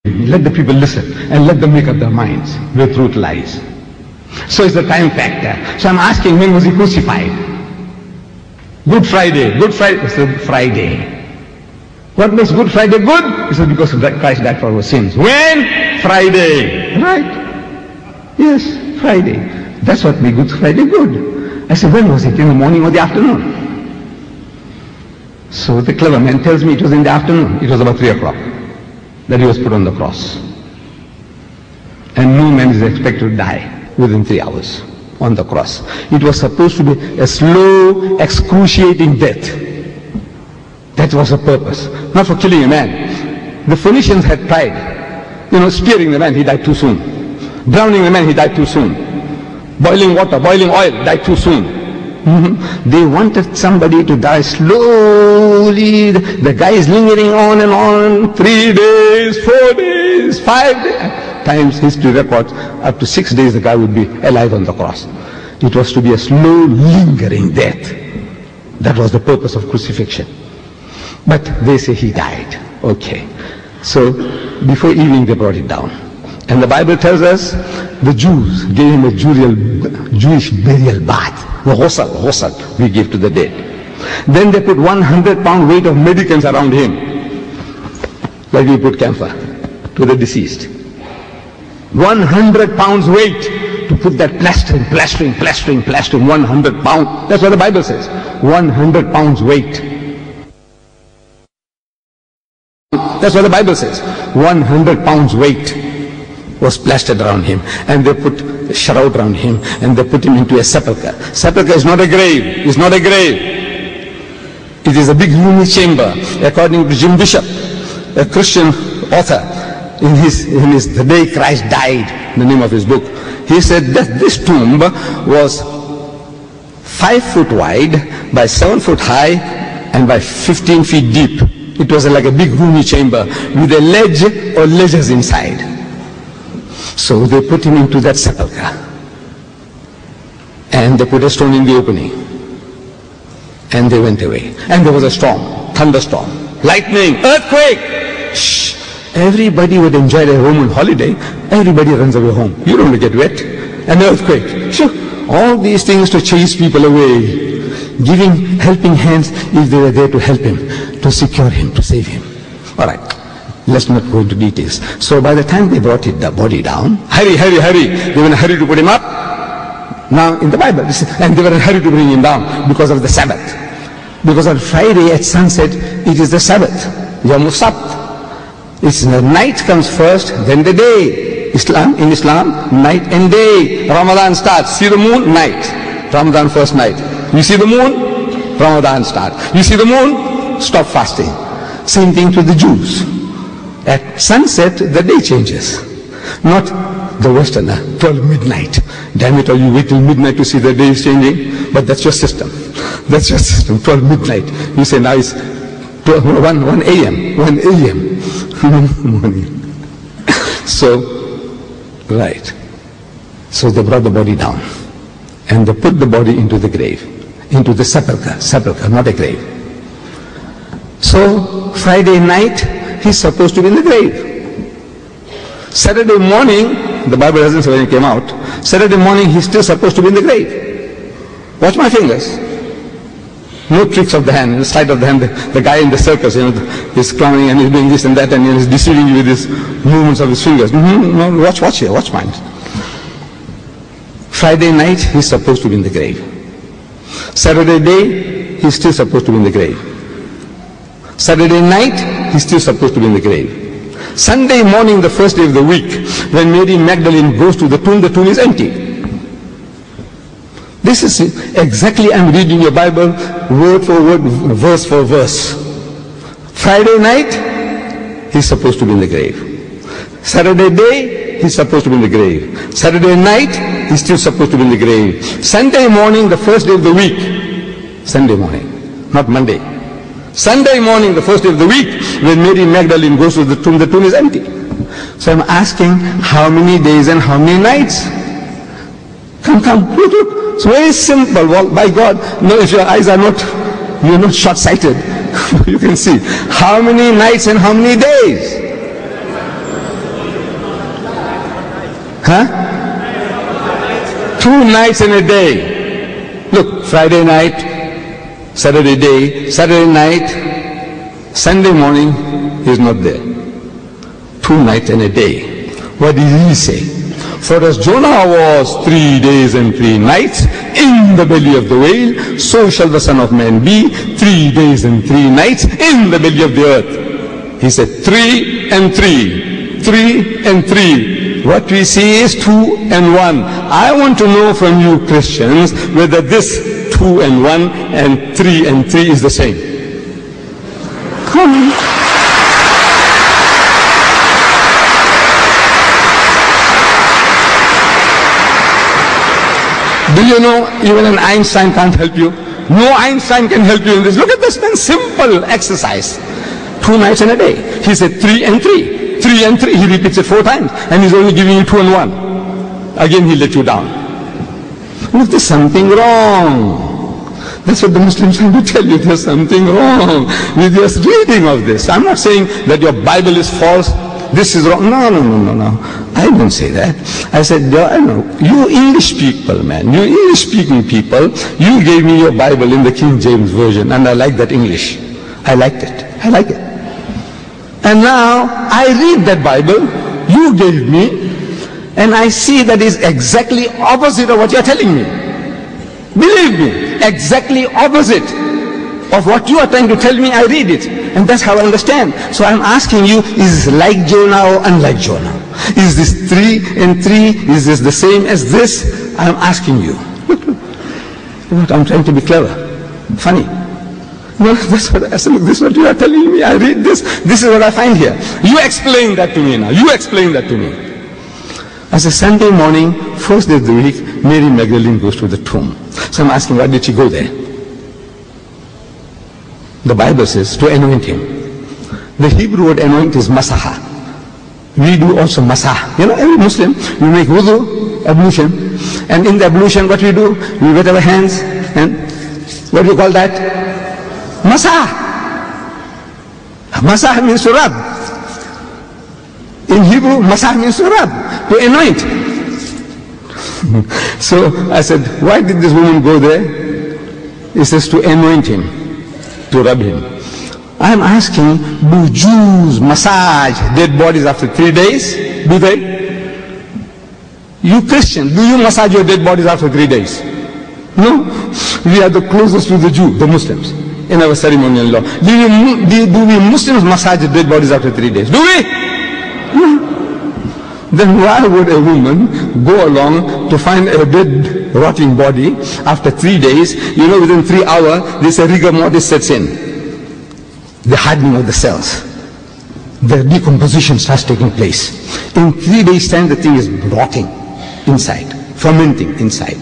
Let the people listen and let them make up their minds where truth lies. So it's the time factor. So I'm asking, when was he crucified? Good Friday. Good Friday. It's the Friday. What makes Good Friday good? He said, because Christ died for our sins. When? Friday. Right? Yes, Friday. That's what makes Good Friday good. I said, when was it? In the morning or the afternoon? So the clever man tells me it was in the afternoon. It was about 3 o'clock that he was put on the cross. And no man is expected to die within 3 hours on the cross. It was supposed to be a slow, excruciating death. That was the purpose. Not for killing a man. The Phoenicians had tried, spearing the man, he died too soon. Drowning the man, he died too soon. Boiling water, boiling oil, died too soon. They wanted somebody to die slowly. The guy is lingering on and on. 3 days, 4 days, 5 days. Times history records, up to 6 days the guy would be alive on the cross. It was to be a slow, lingering death. That was the purpose of crucifixion. But they say he died. Okay. So before evening they brought it down. And the Bible tells us the Jews gave him a Jewish burial bath. The ghusl we give to the dead. Then they put 100-pound weight of medicines around him, like we put camphor to the deceased. 100 pounds weight to put that plastering, 100 pounds. That's what the Bible says. 100 pounds weight. That's what the Bible says. 100 pounds weight was plastered around him, and they put a shroud around him, and they put him into a sepulchre. Sepulchre is not a grave. It's not a grave. It is a big roomy chamber, according to Jim Bishop, a Christian author. In his The Day Christ Died, the name of his book, he said that this tomb was 5 foot wide by 7 foot high and by 15 feet deep. It was like a big roomy chamber with a ledge or ledges inside. So they put him into that sepulchre, and they put a stone in the opening, and they went away. And there was a storm, thunderstorm, lightning, earthquake. Shh. Everybody would enjoy a Roman holiday. Everybody runs away home. You don't get wet. An earthquake. Sure. All these things to chase people away. Giving helping hands if they were there to help him, to secure him, to save him. All right. Let's not go into details. So by the time they brought the body down, hurry. They were in a hurry to put him up. Now in the Bible, and they were in a hurry to bring him down because of the Sabbath. Because on Friday at sunset, it is the Sabbath. Yom Sabt. It's the night comes first, then the day. In Islam, night and day. Ramadan starts. See the moon? Night. Ramadan first night. You see the moon? Ramadan starts. You see the moon? Stop fasting. Same thing to the Jews. At sunset, the day changes. Not the Westerner, 12 midnight. Damn it, all you wait till midnight to see the day is changing. But that's your system. That's your system, 12 midnight. You say now it's 1 a.m. 1 a.m. morning. So, right. So they brought the body down, and they put the body into the grave, into the sepulchre, not a grave. So Friday night, he's supposed to be in the grave. Saturday morning, the Bible doesn't say when he came out, Saturday morning he's still supposed to be in the grave. Watch my fingers. No tricks of the hand, the sleight of the hand. The guy in the circus, is clowning and he's doing this and that, and he's deceiving you with his movements of his fingers. No, watch here, watch mine. Friday night, he's supposed to be in the grave. Saturday day, he's still supposed to be in the grave. Saturday night, he's still supposed to be in the grave. Sunday morning, the first day of the week, when Mary Magdalene goes to the tomb is empty. This is exactly, I'm reading your Bible word for word, verse for verse. Friday night, he's supposed to be in the grave. Saturday day, he's supposed to be in the grave. Saturday night, he's still supposed to be in the grave. Sunday morning, the first day of the week, Sunday morning, not Monday. Sunday morning, the first day of the week, when Mary Magdalene goes to the tomb is empty. So I'm asking, how many days and how many nights? Come, look. It's very simple. Well, by God, no, if your eyes are not, you're not short-sighted. You can see how many nights and how many days. Huh? 2 nights in a day. Look, Friday night, Saturday day, Saturday night, Sunday morning, he's not there. 2 nights in a day. What did he say? For as Jonah was 3 days and 3 nights in the belly of the whale, so shall the Son of Man be 3 days and 3 nights in the belly of the earth. He said 3 and 3, 3 and 3. What we see is 2 and 1. I want to know from you Christians whether this 2 and 1 and 3 is the same. Come on. Do you know even an Einstein can't help you? No Einstein can help you in this. Look at this man, simple exercise. 2 nights in a day. He said 3 and 3. 3 and 3. He repeats it 4 times. And he's only giving you 2 and 1. Again he let you down. Look, there's something wrong. That's what the Muslims trying to tell you. There's something wrong with your reading of this. I'm not saying that your Bible is false. This is wrong. No. I didn't say that. I said, you English people, man, you English speaking people, you gave me your Bible in the King James Version, and I like that English. I liked it. I like it. And now I read that Bible you gave me, and I see that is exactly opposite of what you're telling me. Believe me, exactly opposite of what you are trying to tell me. I read it, and that's how I understand. So I'm asking you, is this like Jonah or unlike Jonah? Is this 3 and 3? Is this the same as this? I'm asking you. Look, I'm trying to be clever, funny. No, that's what I said. Look, this is what you are telling me. I read this. This is what I find here. You explain that to me now. You explain that to me. As a Sunday morning, first day of the week, Mary Magdalene goes to the tomb. So I'm asking, why did she go there? The Bible says to anoint him. The Hebrew word anoint is masaha. We do also masah. You know, every Muslim, we make wudu, ablution. And in the ablution, what we do? We wet our hands. And what do you call that? Masah. Masah means to rub. In Hebrew, masah means to rub, to anoint. So I said, why did this woman go there? It says to anoint him, to rub him. I'm asking, do Jews massage dead bodies after 3 days? Do they? You Christians, do you massage your dead bodies after 3 days? No. We are the closest to the Jew, the Muslims, in our ceremonial law. Do we Muslims massage dead bodies after 3 days? Do we? No. Then why would a woman go along to find a dead, rotting body after 3 days? You know, within 3 hours, this rigor mortis sets in. The hardening of the cells. The decomposition starts taking place. In 3 days' time, the thing is rotting inside, fermenting inside.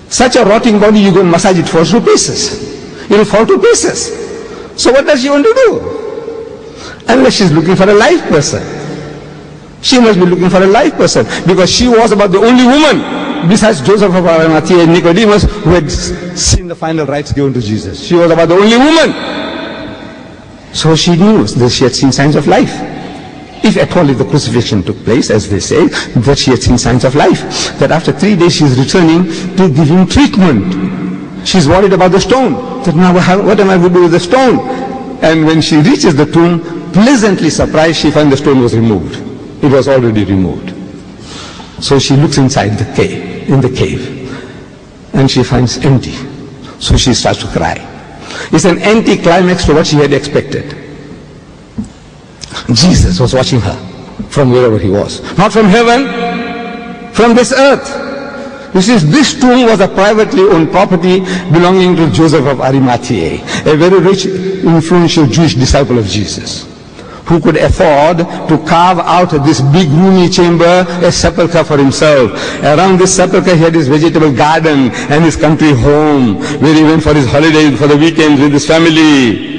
Such a rotting body, you go and massage it, falls to pieces. It will fall to pieces. So what does she want to do? Unless she's looking for a live person. She must be looking for a live person, because she was about the only woman, besides Joseph of Arimathea and Nicodemus, who had seen the final rites given to Jesus. She was about the only woman. So she knew that she had seen signs of life. If at all, if the crucifixion took place, as they say, that she had seen signs of life. That after 3 days she is returning to give him treatment. She's worried about the stone. That now what am I going to do with the stone? And when she reaches the tomb, pleasantly surprised, she finds the stone was removed. It was already removed. So she looks inside the cave, in the cave, and she finds empty. So she starts to cry. It's an anti-climax to what she had expected. Jesus was watching her from wherever he was. Not from heaven, from this earth. You see, this tomb was a privately owned property belonging to Joseph of Arimathea, a very rich, influential Jewish disciple of Jesus, who could afford to carve out this big roomy chamber, a sepulchre for himself. Around this sepulchre he had his vegetable garden and his country home, where he went for his holidays, for the weekends with his family.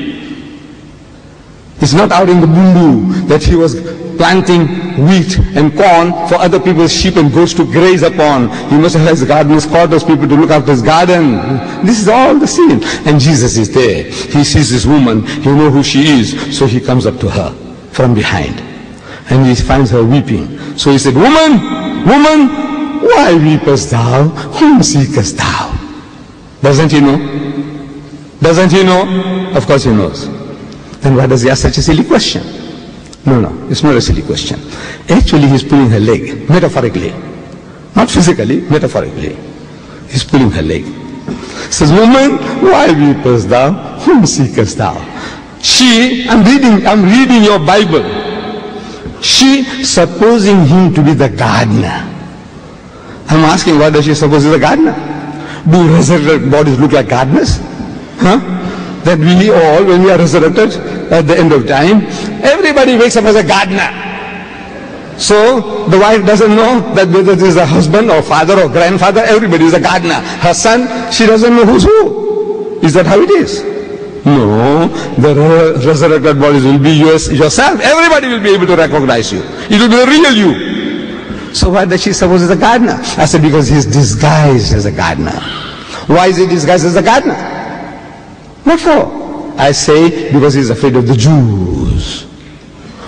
It's not out in the bundu that he was planting wheat and corn for other people's sheep and goats to graze upon. He must have his gardeners, quarters, people to look after his garden. This is all the scene. And Jesus is there. He sees this woman. He knows who she is. So he comes up to her from behind. And he finds her weeping. So he said, woman, woman, why weepest thou? Whom seekest thou? Doesn't he know? Doesn't he know? Of course he knows. Then why does he ask such a silly question? No, no, it's not a silly question. Actually, he's pulling her leg, metaphorically. Not physically, metaphorically. He's pulling her leg. He says, woman, why weepest thou? Whom seekest thou? She, I'm reading your Bible. She, supposing him to be the gardener. I'm asking, why does she suppose he's a gardener? Do resurrected bodies look like gardeners? Huh? That we all, when we are resurrected at the end of time, everybody wakes up as a gardener. So the wife doesn't know that whether this is a husband or father or grandfather, everybody is a gardener. Her son, she doesn't know who's who. Is that how it is? No, the resurrected bodies will be yourself. Everybody will be able to recognize you. It will be the real you. So why does she suppose he's a gardener? I said, because he's disguised as a gardener. Why is he disguised as a gardener? What for? I say, because he's afraid of the Jews.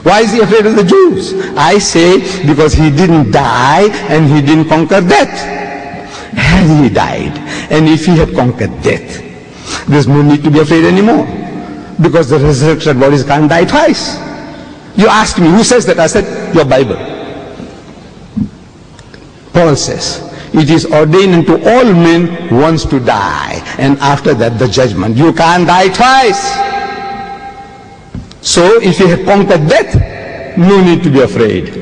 Why is he afraid of the Jews? I say, because he didn't die and he didn't conquer death. Had he died, and if he had conquered death, there's no need to be afraid anymore. Because the resurrected bodies can't die twice. You ask me, who says that? I said, your Bible. Paul says, it is ordained unto all men once to die, and after that the judgment. You can't die twice. So if he had conquered death, no need to be afraid,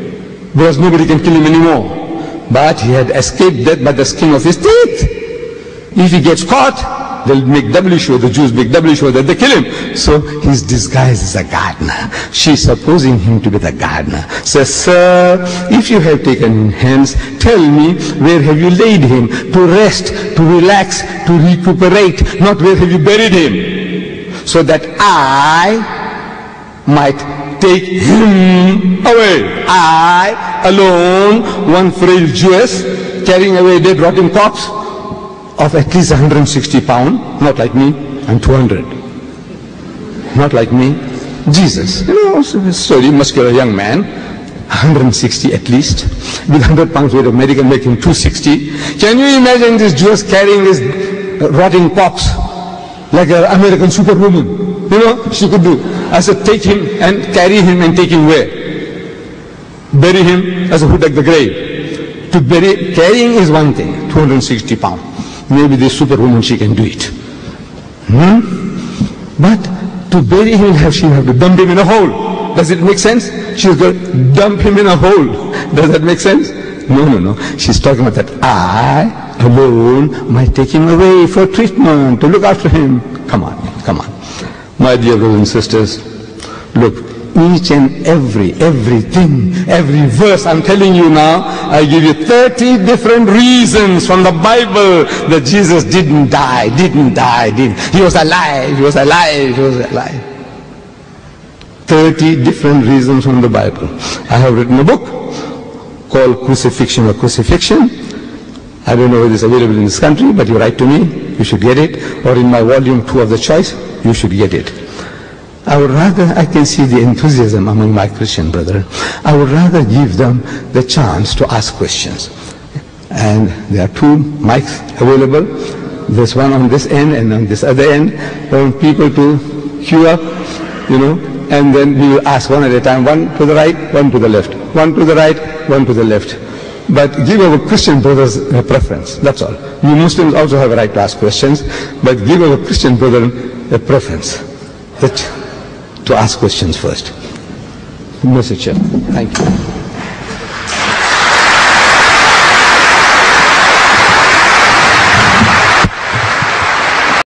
because nobody can kill him anymore. But he had escaped death by the skin of his teeth. If he gets caught, they'll make doubly sure, the Jews make doubly sure that they kill him. So he's disguised as a gardener. She's supposing him to be the gardener. Says, sir, if you have taken him hence, tell me, where have you laid him? To rest, to relax, to recuperate, not where have you buried him? So that I might take him away. I alone, one frail Jewess, carrying away a dead rotting corpse of at least 160 pounds, not like me, I'm 200. Not like me. Jesus, you know, sorry, muscular young man, 160 at least, with 100 pounds weight of medical make him 260. Can you imagine this Jewess carrying this rotting corpse like an American superwoman? You know, she could do. I said, take him and carry him and take him where? Bury him as a hood at the grave. To bury, carrying is one thing, 260 pounds. Maybe this superwoman, she can do it. But to bury him, she will have to dump him in a hole. Does it make sense? She's going to dump him in a hole. Does that make sense? No, no, no. She's talking about that I alone might take him away for treatment, to look after him. Come on, come on. My dear brothers and sisters, look, each and everything, every verse I'm telling you now, I give you 30 different reasons from the Bible that Jesus didn't die. He was alive, he was alive, he was alive. 30 different reasons from the Bible. I have written a book called Crucifixion or Crucifixion. I don't know whether it's available in this country, but you write to me, you should get it. Or in my volume 2 of the choice, you should get it. I would rather, I can see the enthusiasm among my Christian brethren. I would rather give them the chance to ask questions. And there are 2 mics available. There's one on this end and on this other end. I want people to queue up, you know, and then we will ask one at a time, one to the right, one to the left, one to the right, one to the left. But give our Christian brothers a preference, that's all. You Muslims also have a right to ask questions, but give our Christian brethren a preference to ask questions first. Mr. Chair, thank you.